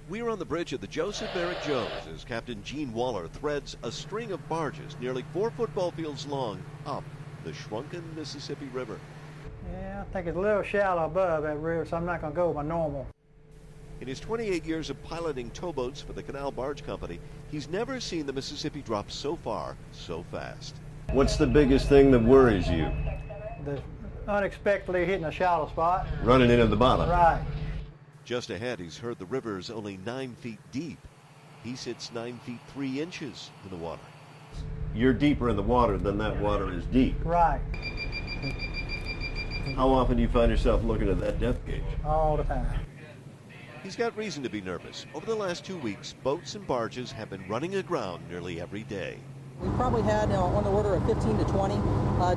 We're on the bridge of the Joseph Merrick Jones as Captain Gene Waller threads a string of barges nearly 4 football fields long up the shrunken Mississippi River. Yeah, I think it's a little shallow above that river, so I'm not going to go with my normal. In his 28 years of piloting towboats for the Canal Barge Company, he's never seen the Mississippi drop so far, so fast. What's the biggest thing that worries you? The unexpectedly hitting a shallow spot. Running into the bottom. Right. Just ahead, he's heard the river is only 9 feet deep. He sits 9 feet 3 inches in the water. You're deeper in the water than that water is deep. Right. How often do you find yourself looking at that depth gauge? All the time. He's got reason to be nervous. Over the last 2 weeks, boats and barges have been running aground nearly every day. We probably had on the order of 15 to 20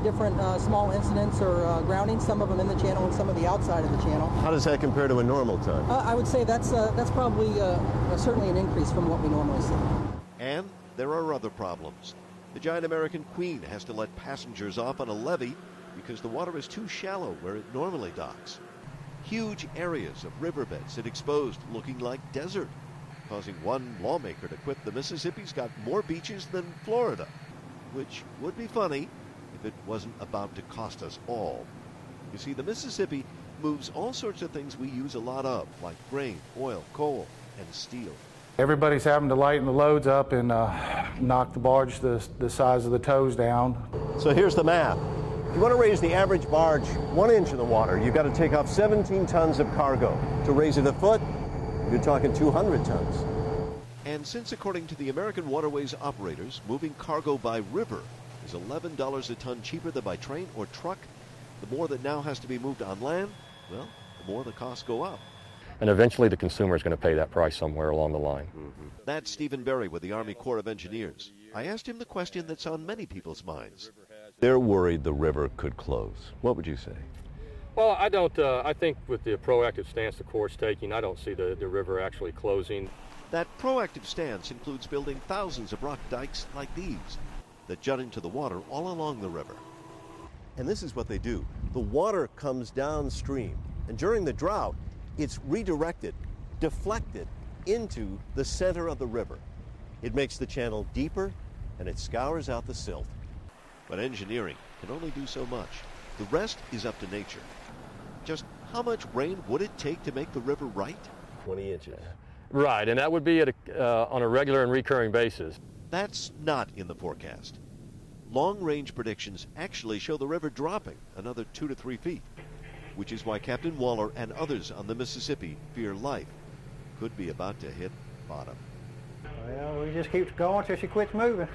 different small incidents or groundings, some of them in the channel and some of the outside of the channel. How does that compare to a normal time? I would say that's probably certainly an increase from what we normally see. And there are other problems. The giant American Queen has to let passengers off on a levee because the water is too shallow where it normally docks. Huge areas of riverbeds sit exposed, looking like desert, causing one lawmaker to quip. The Mississippi's got more beaches than Florida, which would be funny if it wasn't about to cost us all. You see, the Mississippi moves all sorts of things we use a lot of, like grain, oil, coal, and steel. Everybody's having to lighten the loads up and knock the barge the size of the tows down. So here's the math. If you want to raise the average barge 1 inch in the water, you've got to take off 17 tons of cargo. To raise it a foot, you're talking 200 tons. And since, according to the American Waterways operators, moving cargo by river is $11 a ton cheaper than by train or truck, the more that now has to be moved on land, well, the more the costs go up. And eventually the consumer is going to pay that price somewhere along the line. That's Stephen Berry with the Army Corps of Engineers. I asked him the question that's on many people's minds. They're worried the river could close. What would you say? Well, I don't. I think with the proactive stance the Corps is taking, I don't see the river actually closing. That proactive stance includes building thousands of rock dikes like these that jut into the water all along the river. And this is what they do. The water comes downstream, and during the drought, it's redirected, deflected into the center of the river. It makes the channel deeper, and it scours out the silt. But engineering can only do so much. The rest is up to nature. Just how much rain would it take to make the river right? 20 inches. Right, and that would be on a regular and recurring basis. That's not in the forecast. Long-range predictions actually show the river dropping another 2 to 3 feet, which is why Captain Waller and others on the Mississippi fear life could be about to hit bottom. Well, we just keep going till she quits moving.